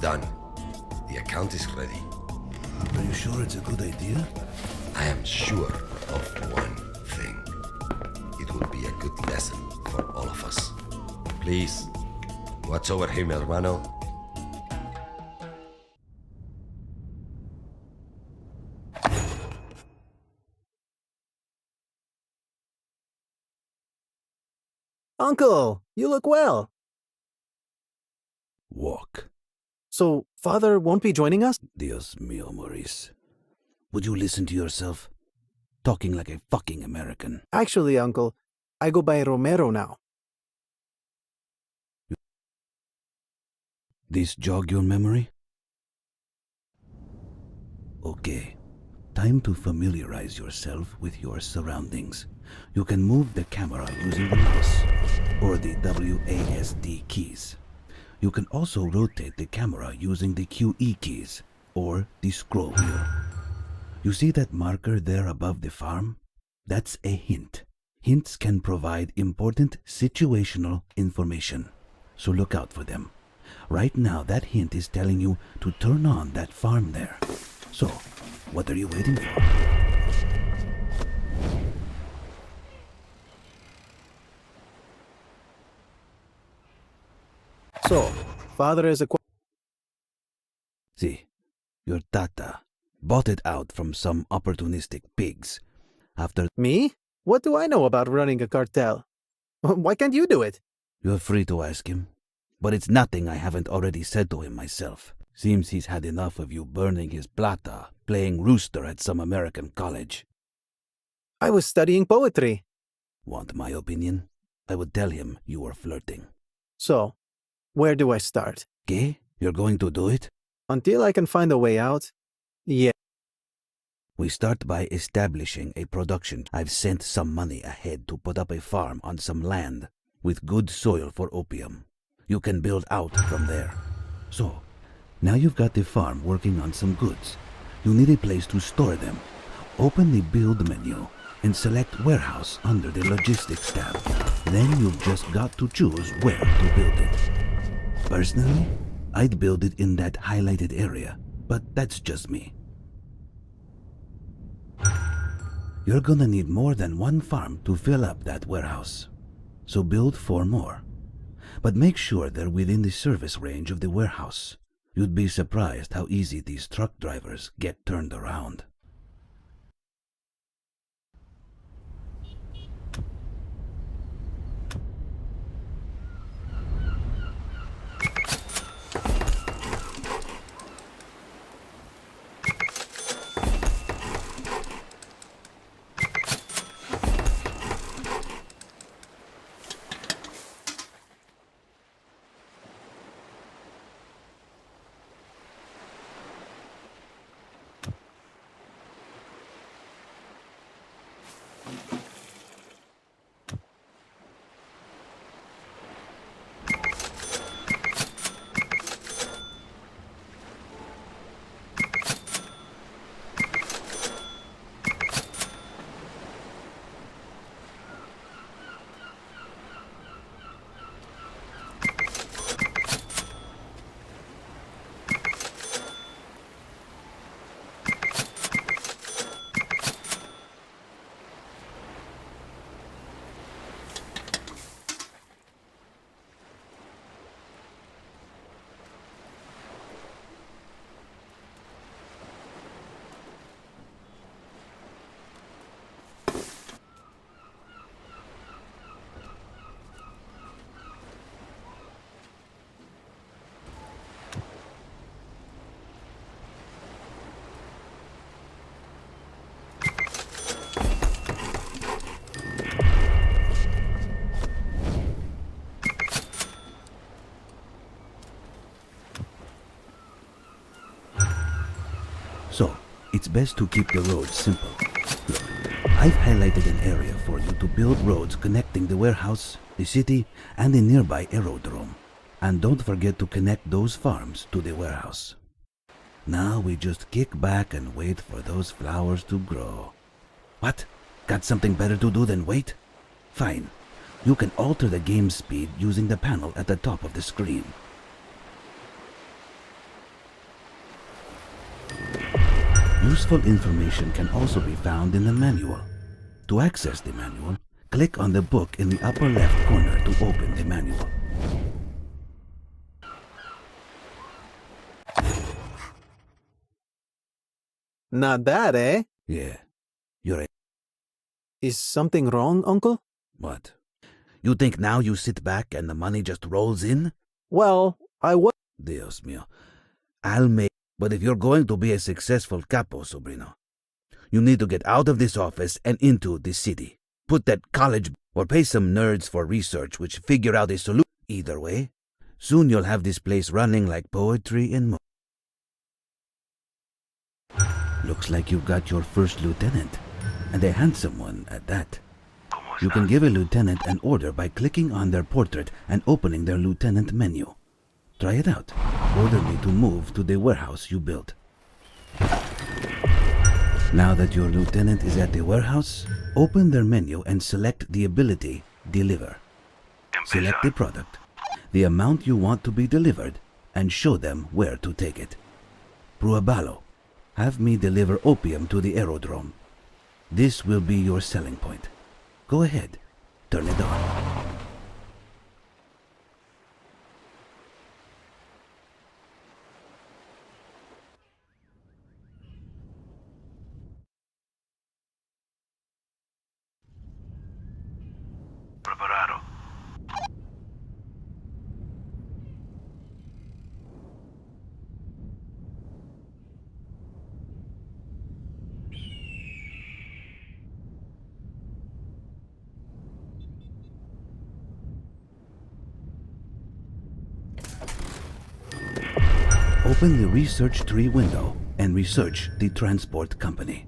done. The account is ready. Are you sure it's a good idea? I am sure of one thing. It will be a good lesson for all of us. Please, watch over him, hermano. Uncle, you look well. Walk. So, Father won't be joining us? Dios mío, Maurice. Would you listen to yourself? Talking like a fucking American. Actually, Uncle, I go by Romero now. This jog your memory? Okay. Time to familiarize yourself with your surroundings. You can move the camera using the mouse or the WASD keys. You can also rotate the camera using the QE keys or the scroll wheel. You see that marker there above the farm? That's a hint. Hints can provide important situational information, so look out for them. Right now, that hint is telling you to turn on that farm there. So, what are you waiting for? So, Father is a... See, your tata bought it out from some opportunistic pigs. After Me? What do I know about running a cartel? Why can't you do it? You're free to ask him, but it's nothing I haven't already said to him myself. Seems he's had enough of you burning his plata, playing rooster at some American college. I was studying poetry. Want my opinion? I would tell him you were flirting. So, where do I start? Okay? You're going to do it? Until I can find a way out? Yeah. We start by establishing a production. I've sent some money ahead to put up a farm on some land with good soil for opium. You can build out from there. So, now you've got the farm working on some goods. You need a place to store them. Open the build menu and select warehouse under the logistics tab. Then you've just got to choose where to build it. Personally, I'd build it in that highlighted area, but that's just me. You're gonna need more than one farm to fill up that warehouse. So build 4 more. But make sure they're within the service range of the warehouse. You'd be surprised how easy these truck drivers get turned around. So, it's best to keep the roads simple. Look, I've highlighted an area for you to build roads connecting the warehouse, the city, and the nearby aerodrome. And don't forget to connect those farms to the warehouse. Now we just kick back and wait for those flowers to grow. What? Got something better to do than wait? Fine. You can alter the game speed using the panel at the top of the screen. Useful information can also be found in the manual. To access the manual, click on the book in the upper left corner to open the manual. Not bad, eh? Yeah, you're a... Is something wrong, Uncle? What? You think now you sit back and the money just rolls in? Well, I was. Dios mío. I'll make... But if you're going to be a successful capo, sobrino, you need to get out of this office and into the city. Put that college... Or pay some nerds for research which figure out a solution. Either way, soon you'll have this place running like poetry and more. Looks like you got your first lieutenant, and a handsome one at that. You can give a lieutenant an order by clicking on their portrait and opening their lieutenant menu. Try it out. Order me to move to the warehouse you built. Now that your lieutenant is at the warehouse, open their menu and select the ability Deliver. Select the product, the amount you want to be delivered, and show them where to take it. Pruebalo, have me deliver opium to the aerodrome. This will be your selling point. Go ahead, turn it on. Preparado. Open the research tree window and research the transport company.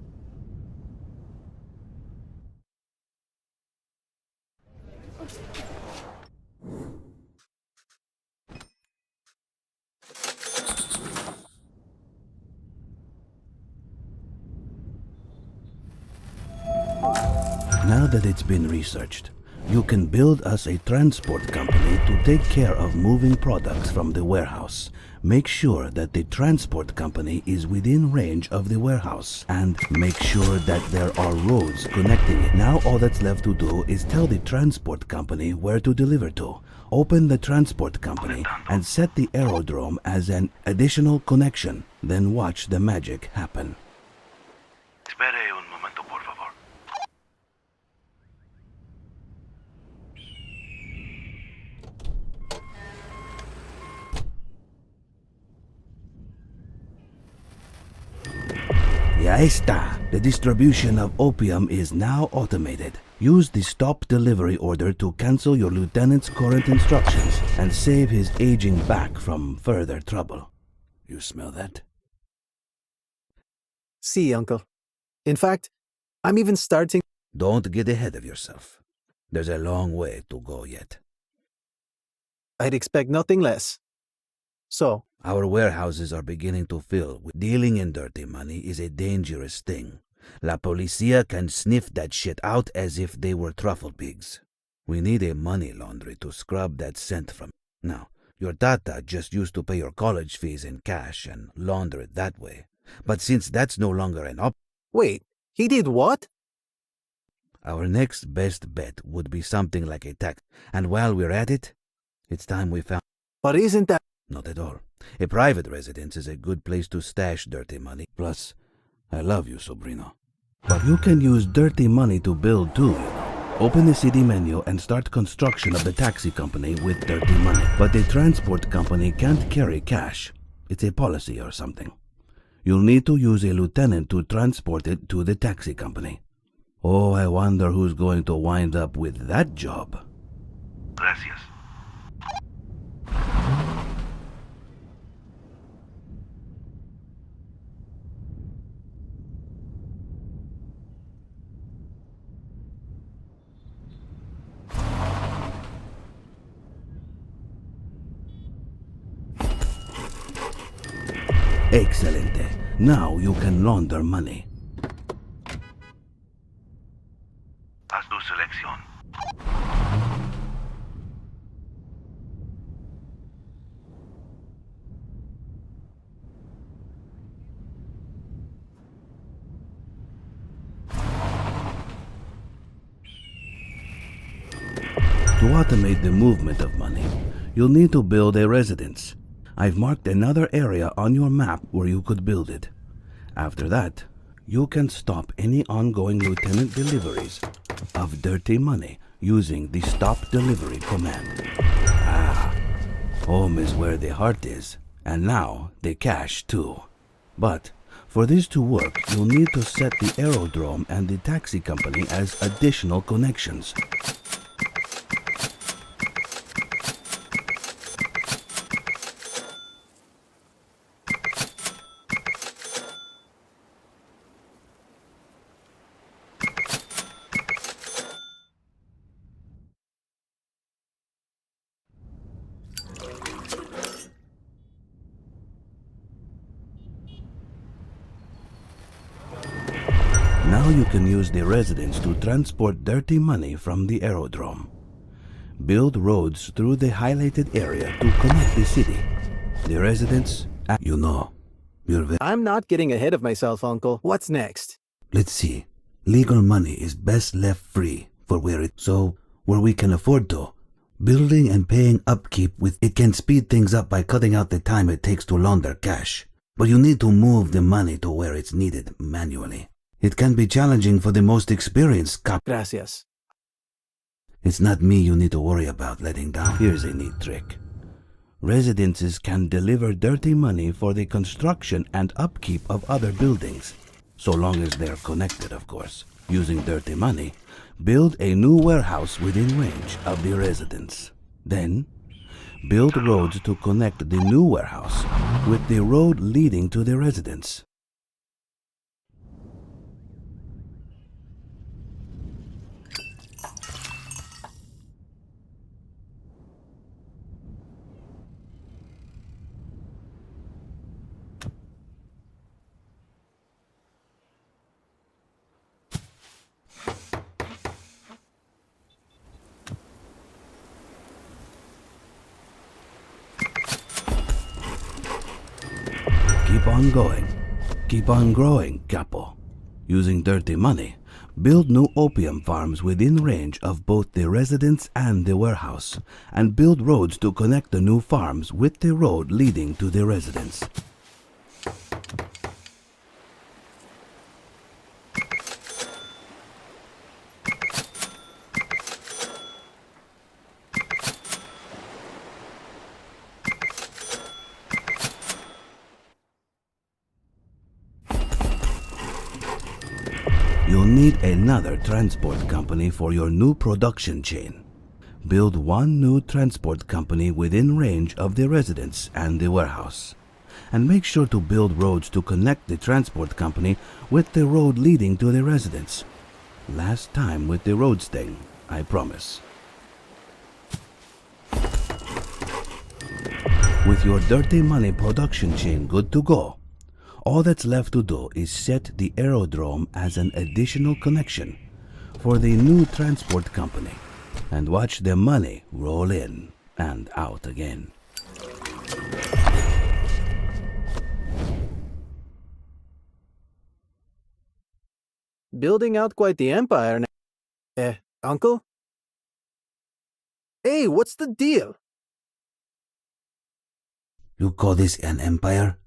Now that it's been researched, you can build us a transport company to take care of moving products from the warehouse. Make sure that the transport company is within range of the warehouse and make sure that there are roads connecting it. Now all that's left to do is tell the transport company where to deliver to. Open the transport company and set the aerodrome as an additional connection. Then watch the magic happen. Espere un momento, por favor. Ya está. The distribution of opium is now automated. Use the stop delivery order to cancel your lieutenant's current instructions and save his aging back from further trouble. You smell that? See, Uncle. In fact, I'm even starting. Don't get ahead of yourself. There's a long way to go yet. I'd expect nothing less. So, Our warehouses are beginning to fill. Dealing in dirty money is a dangerous thing. La Policia can sniff that shit out as if they were truffle pigs. We need a money laundry to scrub that scent from. Now, your tata just used to pay your college fees in cash and launder it that way. But since that's no longer an option, wait, he did what? our next best bet would be something like a tax. And while we're at it, it's time we found... But isn't that... Not at all. A private residence is a good place to stash dirty money. Plus, I love you, sobrino. But you can use dirty money to build too, you know. Open the city menu and start construction of the taxi company with dirty money. But the transport company can't carry cash. It's a policy or something. You'll need to use a lieutenant to transport it to the taxi company. Oh, I wonder who's going to wind up with that job. Gracias. Excelente. Now you can launder money. Haz tu selección. automate the movement of money, you'll need to build a residence. I've marked another area on your map where you could build it. After that, you can stop any ongoing lieutenant deliveries of dirty money using the stop delivery command. Home is where the heart is, and now the cash too. But for this to work, you'll need to set the aerodrome and the taxi company as additional connections. Now you can use the residence to transport dirty money from the aerodrome. Build roads through the highlighted area to connect the city. The residents, you know, I'm not getting ahead of myself, Uncle. What's next? let's see. Legal money is best left free for where we can afford to. Building and paying upkeep with it can speed things up by cutting out the time it takes to launder cash. But you need to move the money to where it's needed manually. It can be challenging for the most experienced Gracias. It's not me you need to worry about letting down. Here's a neat trick. Residences can deliver dirty money for the construction and upkeep of other buildings, so long as they're connected, of course. Using dirty money, build a new warehouse within range of the residence. Then, build roads to connect the new warehouse with the road leading to the residence. Keep on going. Keep on growing, Capo. Using dirty money, build new opium farms within range of both the residence and the warehouse, and build roads to connect the new farms with the road leading to the residence. You'll need another transport company for your new production chain. Build one new transport company within range of the residence and the warehouse. And make sure to build roads to connect the transport company with the road leading to the residence. Last time with the roads thing, I promise. With your dirty money production chain good to go, all that's left to do is set the aerodrome as an additional connection for the new transport company and watch the money roll in and out again. Building out quite the empire now. Uncle? Hey, what's the deal? You call this an empire?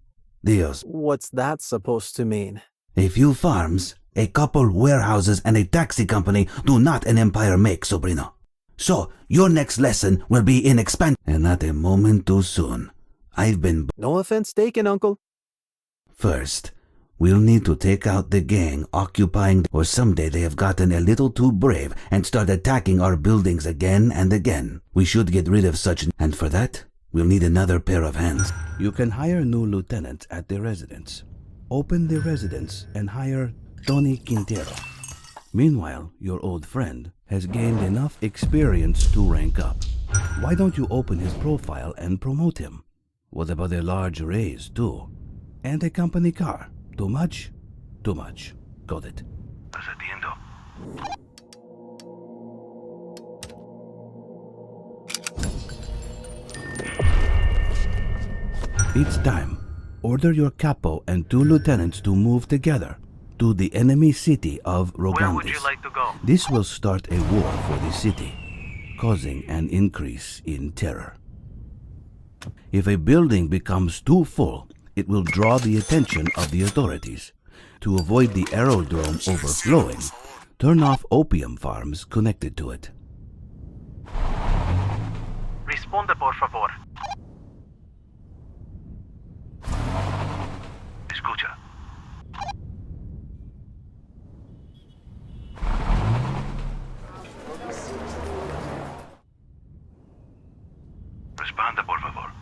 Dios. What's that supposed to mean? A few farms, a couple warehouses, and a taxi company do not an empire make, Sobrino. So, your next lesson will be in expansion. And not a moment too soon. I've been... No offense taken, Uncle. First, we'll need to take out the gang occupying... Or someday they have gotten a little too brave and start attacking our buildings again and again. We should get rid of such... And for that, we'll need another pair of hands. You can hire new lieutenants at the residence. Open the residence and hire Tony Quintero. Meanwhile, your old friend has gained enough experience to rank up. Why don't you open his profile and promote him? What about a large raise, too? And a company car. Too much? Too much. Got it. Atiendo. Each time, order your capo and two lieutenants to move together to the enemy city of Rogandes. Where would you like to go? This will start a war for the city. causing an increase in terror. If a building becomes too full, it will draw the attention of the authorities. To avoid the aerodrome overflowing, turn off opium farms connected to it. Responde, por favor. Escucha. Responda, por favor.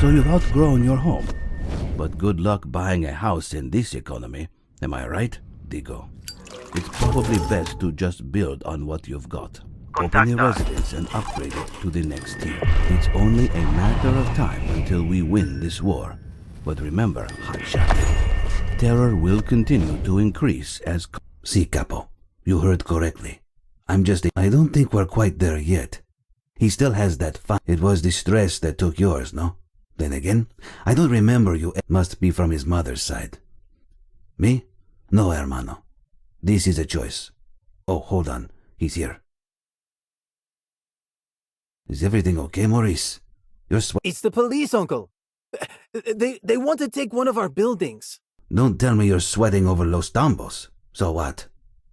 So you've outgrown your home. But good luck buying a house in this economy. Am I right, Digo? It's probably best to just build on what you've got. Open a residence and upgrade it to the next tier. It's only a matter of time until we win this war. But remember, hotshot, terror will continue to increase as... Si, Capo. You heard correctly. I don't think we're quite there yet. He still has that It was the stress that took yours, no? Then again, I don't remember you. Must be from his mother's side. Me? No, hermano. This is a choice. Oh, hold on. He's here. Is everything okay, Maurice? It's the police, Uncle. They want to take one of our buildings. Don't tell me you're sweating over Los Tambos. So what?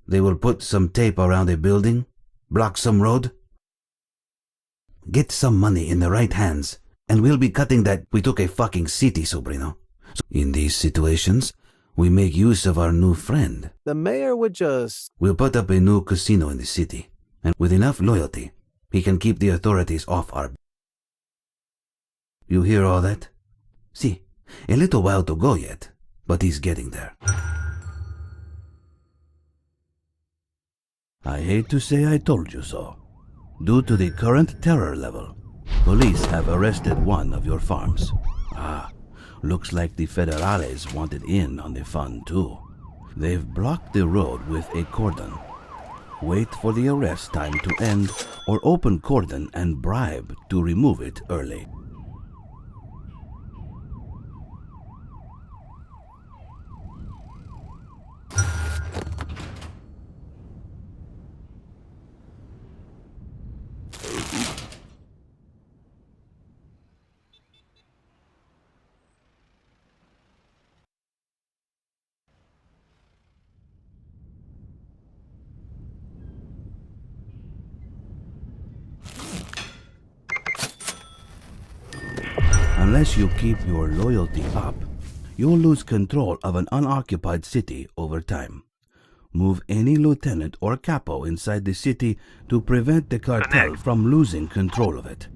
They will put some tape around a building? Block some road? Get some money in the right hands, and we'll be cutting that. We took a fucking city, sobrino. So in these situations, we make use of our new friend. The mayor would just... We'll put up a new casino in the city, and with enough loyalty, he can keep the authorities off our... You hear all that? See, a little while to go yet, but he's getting there. I hate to say I told you so. Due to the current terror level, police have arrested one of your farms. Looks like the Federales wanted in on the fun too. They've blocked the road with a cordon. Wait for the arrest time to end or open cordon and bribe to remove it early. Unless you keep your loyalty up, you'll lose control of an unoccupied city over time. Move any lieutenant or capo inside the city to prevent the cartel Connect. from losing control of it.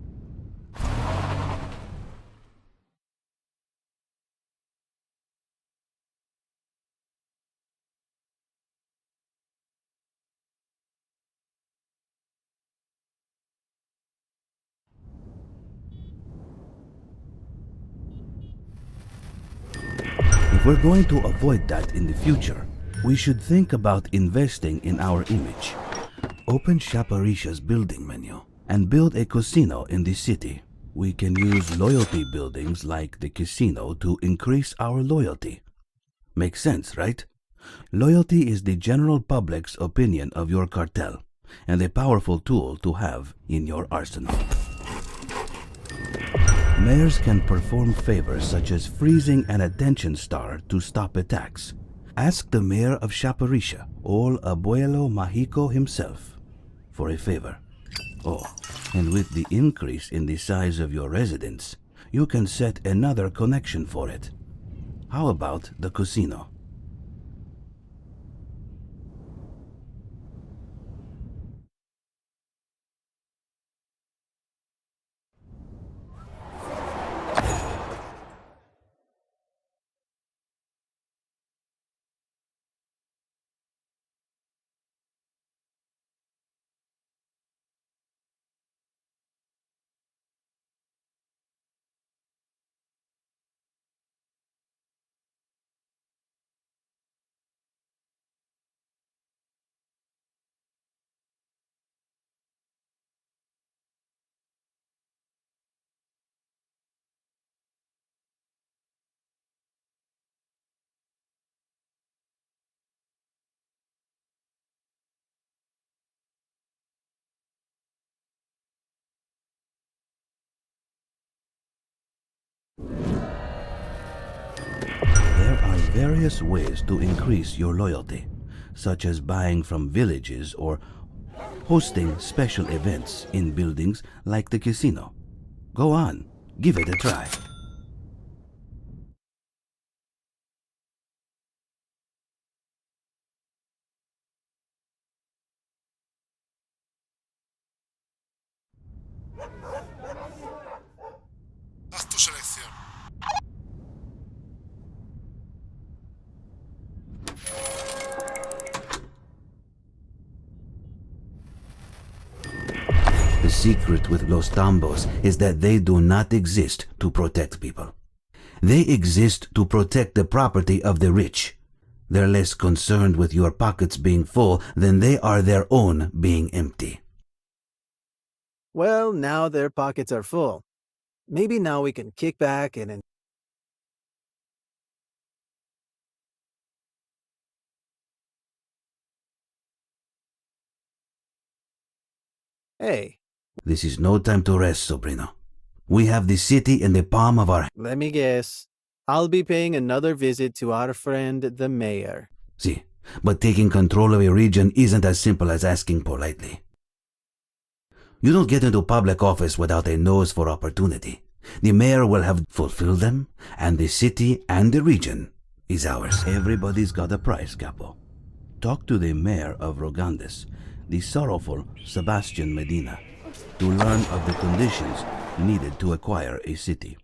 If we're going to avoid that in the future, we should think about investing in our image. Open Chaparisha's building menu and build a casino in the city. We can use loyalty buildings like the casino to increase our loyalty. Makes sense, right? Loyalty is the general public's opinion of your cartel, and a powerful tool to have in your arsenal. Mayors can perform favors such as freezing an attention star to stop attacks. Ask the mayor of Chaparisha, or Abuelo Mágico himself, for a favor. Oh, and with the increase in the size of your residence, you can set another connection for it. How about the casino? There are various ways to increase your loyalty, such as buying from villages or hosting special events in buildings like the casino. Go on, give it a try. Haz tu selección. The secret with Los Tambos is that they do not exist to protect people. They exist to protect the property of the rich. They're less concerned with your pockets being full than they are their own being empty. Well, now their pockets are full. Maybe now we can kick back and Hey, This is no time to rest, Sobrino. We have the city in the palm of our... let me guess. I'll be paying another visit to our friend, the mayor. See, but taking control of a region isn't as simple as asking politely. You don't get into public office without a nose for opportunity. The mayor will have fulfilled them, and the city and the region is ours. Everybody's got a price, Capo. Talk to the mayor of Rogandes, the sorrowful Sebastian Medina, to learn of the conditions needed to acquire a city.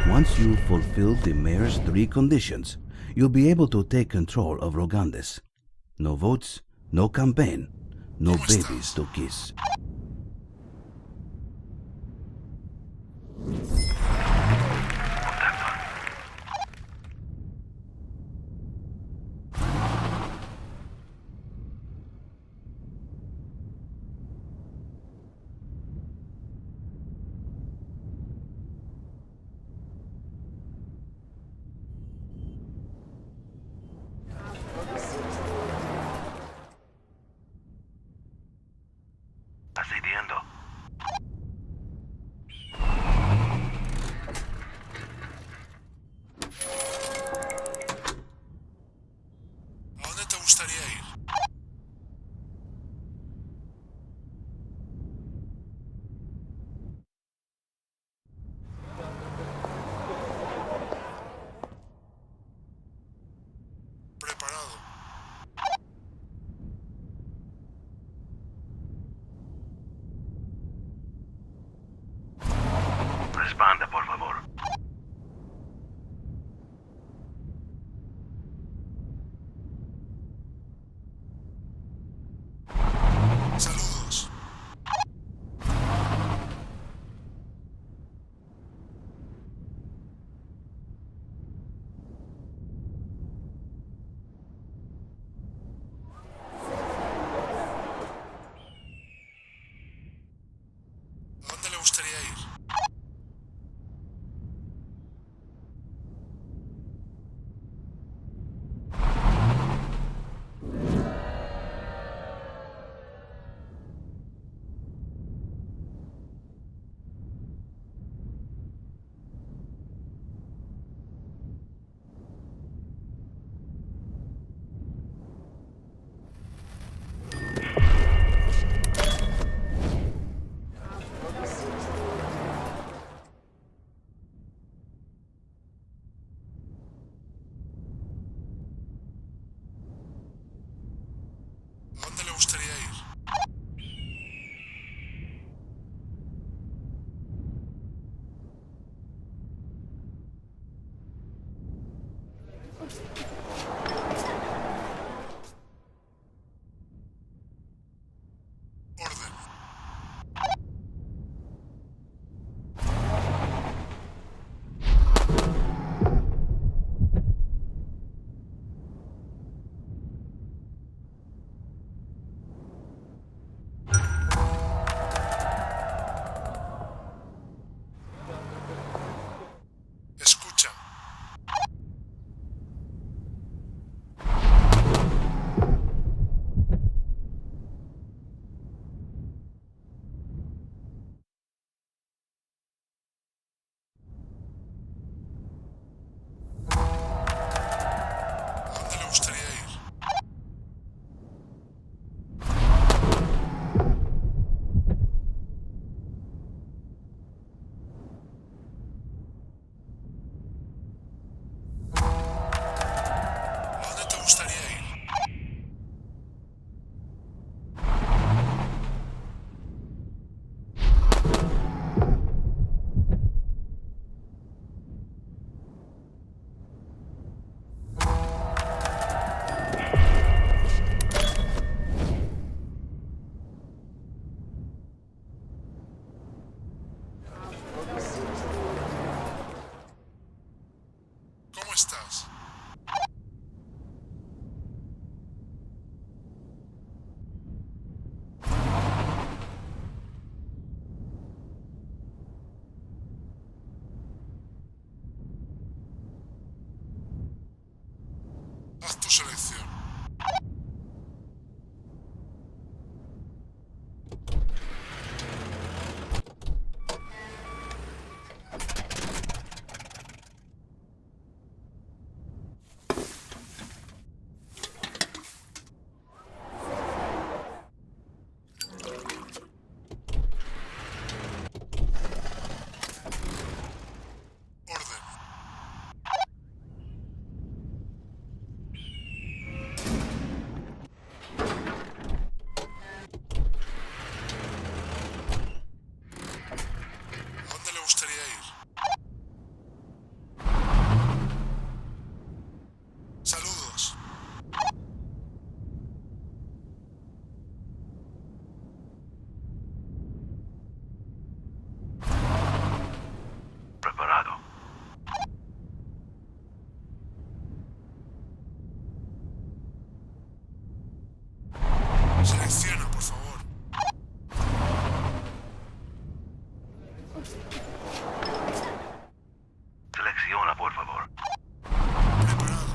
Once you fulfill the mayor's 3 conditions, you'll be able to take control of Rogandes. No votes, no campaign, no babies to kiss. sucediendo? ¿A dónde te gustaría ir? Preparado. Responda, por favor. Saludos. ¿A dónde le gustaría ir? ¿A dónde le gustaría ir? Orden. Escucha. ¿A dónde le gustaría ir? ¿A dónde te gustaría ir? ¿Cómo estás? Haz tu selección. Orden. ¿A dónde le gustaría ir? Saludos. Preparado. Selecciona, por favor. Selecciona, por favor. Preparado.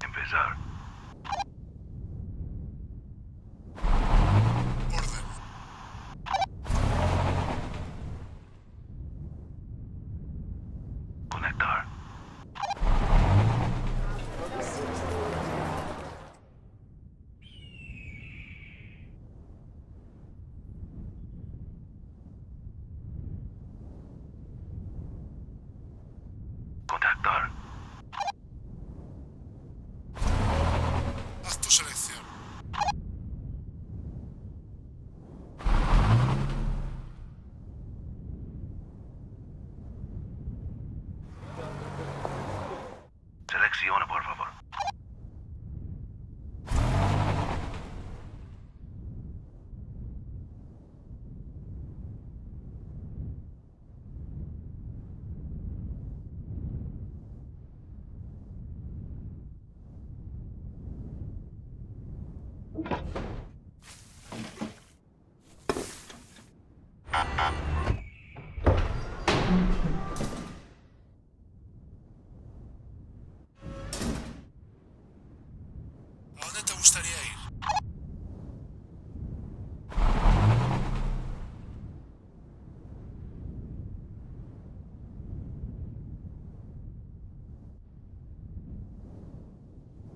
Empezar. Empezar. Orden. Conectar. Contactar. Haz tu selección. Selecciona, por favor. ¿A dónde te gustaría ir?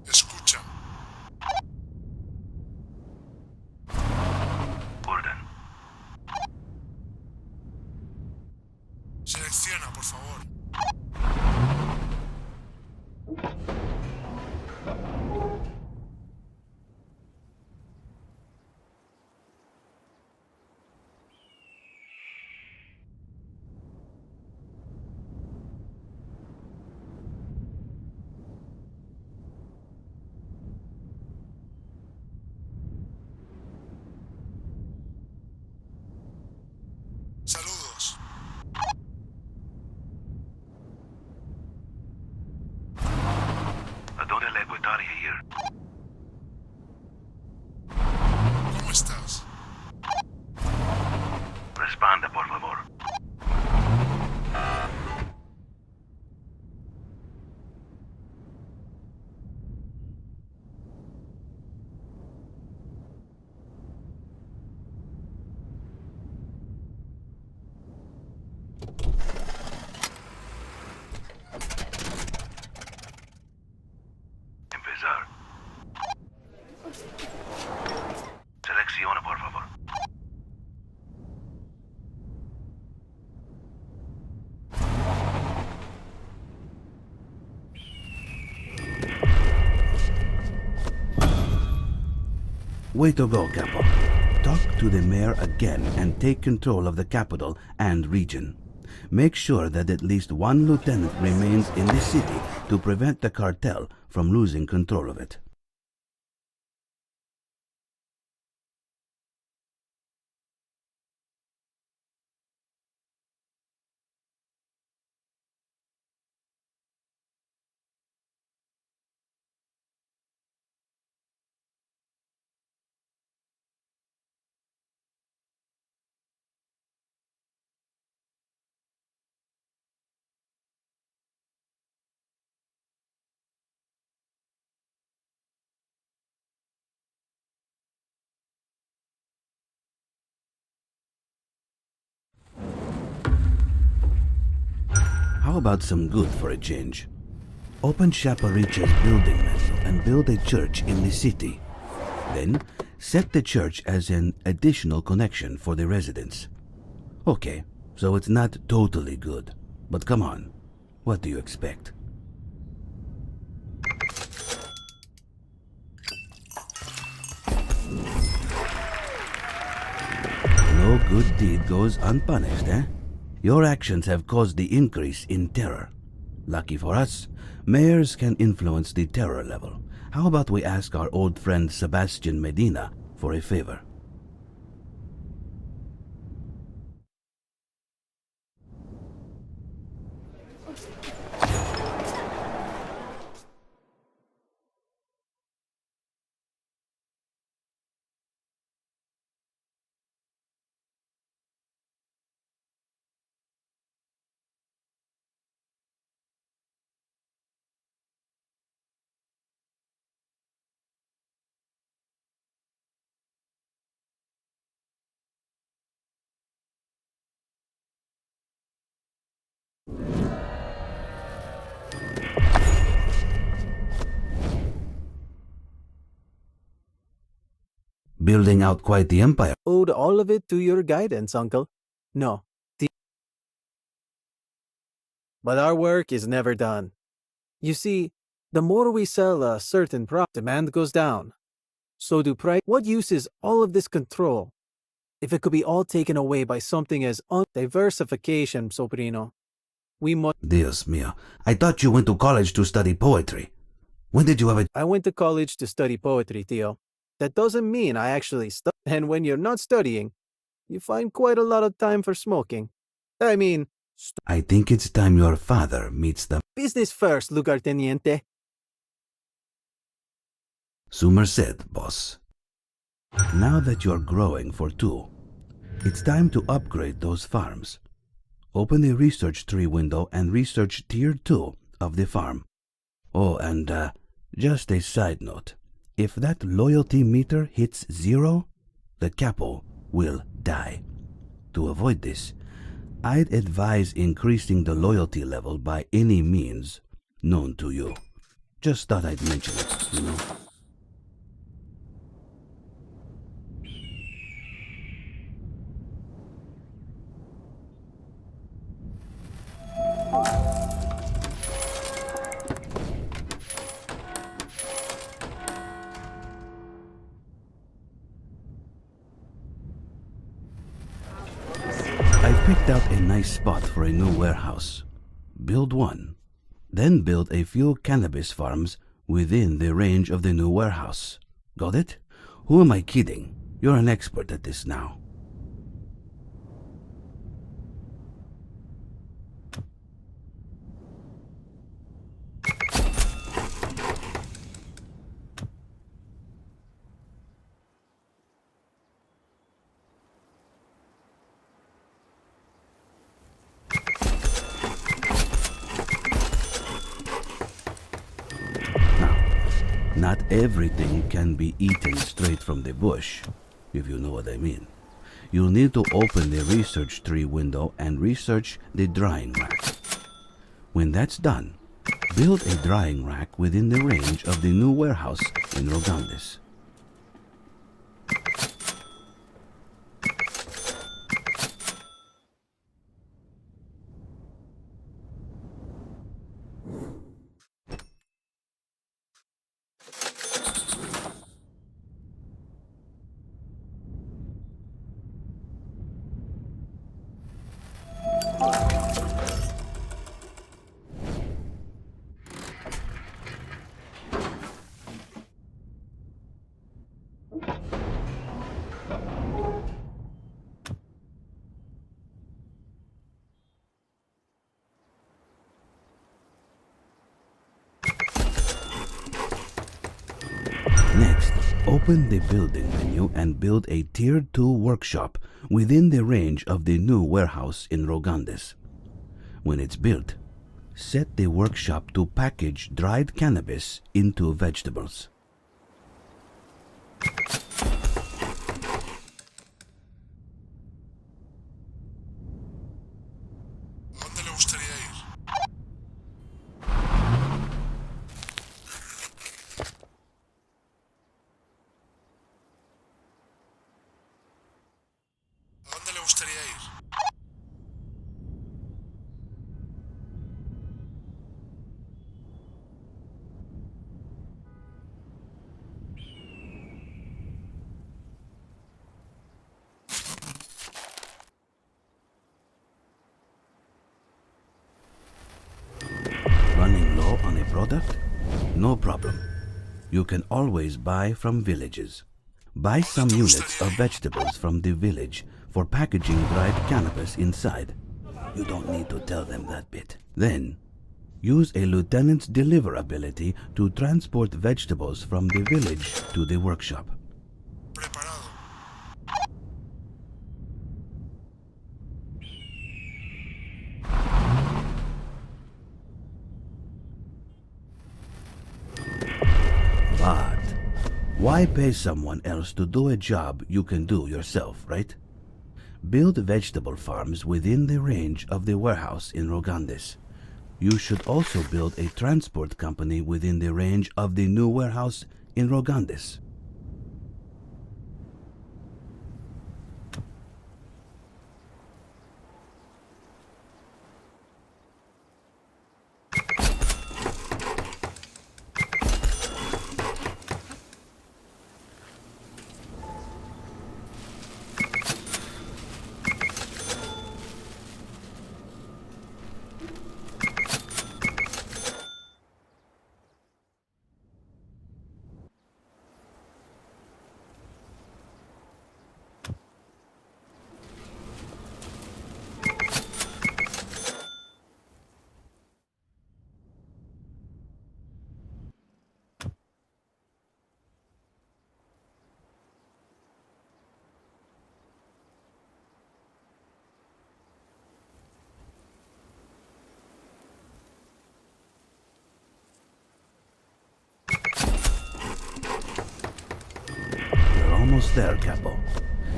Escucha. Orden. Selecciona, por favor. Saludos. ¿A dónde le gustaría ir? ¿Cómo estás? Responda, por favor. Empezar. Selecciona, por favor. Way to go, Capo. Talk to the mayor again and take control of the capital and region. Make sure that at least one lieutenant remains in the city to prevent the cartel from losing control of it. How about some good for a change? Open Chaparicha's building menu and build a church in the city. Then, set the church as an additional connection for the residents. Okay, so it's not totally good. But come on, what do you expect? No good deed goes unpunished, eh? Your actions have caused the increase in terror. Lucky for us, mayors can influence the terror level. How about we ask our old friend Sebastian Medina for a favor? Building out quite the empire. Owed all of it to your guidance, Uncle. No. But our work is never done. You see, the more we sell a certain product, demand goes down. So do price. What use is all of this control if it could be all taken away by something as diversification, sobrino? We must. Dios mío. I thought you went to college to study poetry. When did you ever... I went to college to study poetry, Theo. That doesn't mean I actually study. And when you're not studying, you find quite a lot of time for smoking. I mean, I think it's time your father meets the... business first, lugarteniente. Sumer said, boss. Now that you're growing for 2, it's time to upgrade those farms. Open the research tree window and research tier 2 of the farm. Oh, and just a side note. If that loyalty meter hits 0, the capo will die. To avoid this, I'd advise increasing the loyalty level by any means known to you. Just thought I'd mention it, you know. I've picked out a nice spot for a new warehouse. Build one, then build a few cannabis farms within the range of the new warehouse. Got it? Who am I kidding? You're an expert at this now. Not everything can be eaten straight from the bush, if you know what I mean. You'll need to open the research tree window and research the drying rack. When that's done, build a drying rack within the range of the new warehouse in Rogandis. Next, open the building menu and build a Tier 2 workshop within the range of the new warehouse in Rogandis. When it's built, set the workshop to package dried cannabis into vegetables. ¿Dónde le gustaría ir? ¿A dónde le gustaría ir? Running low on a product? No problem. You can always buy from villages. Buy some units of vegetables from the village for packaging dried cannabis inside. You don't need to tell them that bit. Then, use a lieutenant's deliver ability to transport vegetables from the village to the workshop. Preparado. But why pay someone else to do a job you can do yourself, right? Build vegetable farms within the range of the warehouse in Rogandis. You should also build a transport company within the range of the new warehouse in Rogandis. almost there, Capo.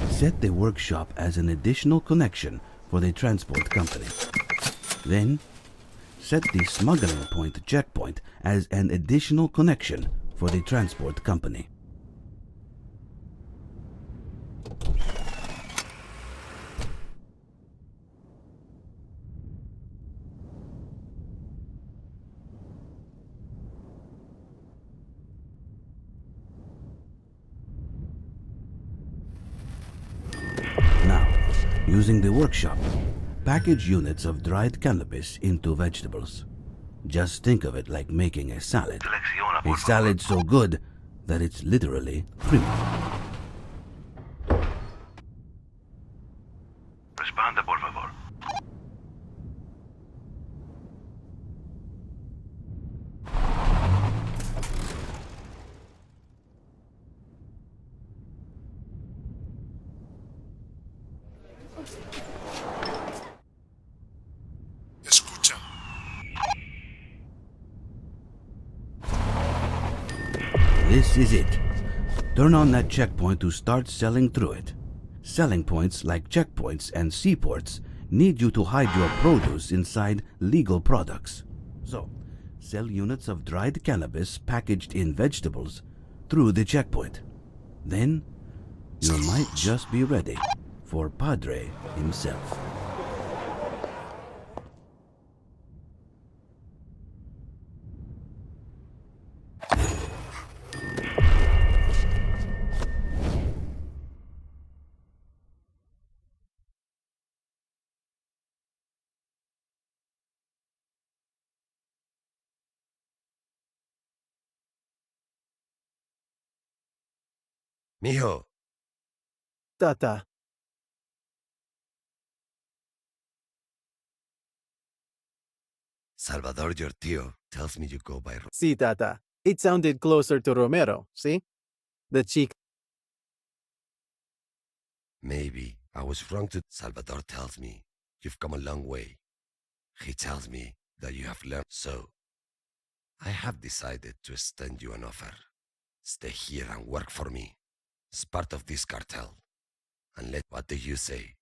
Set the workshop as an additional connection for the transport company. Then, set the smuggling point checkpoint as an additional connection for the transport company. Now, using the workshop, package units of dried cannabis into vegetables. Just think of it like making a salad. Selecciona, A por favor. salad so good that it's literally criminal. Responde, por favor. Escucha. This is it. Turn on that checkpoint to start selling through it. Selling points like checkpoints and seaports need you to hide your produce inside legal products. So, sell units of dried cannabis packaged in vegetables through the checkpoint. Then, you might just be ready for Padre himself. Mijo, Tata, Salvador, your tío, tells me you go by... si, Tata. It sounded closer to Romero, see? The chic. Maybe I was wrong to... Salvador tells me you've come a long way. He tells me that you have learned. So, I have decided to extend you an offer. Stay here and work for me as part of this cartel. And what do you say?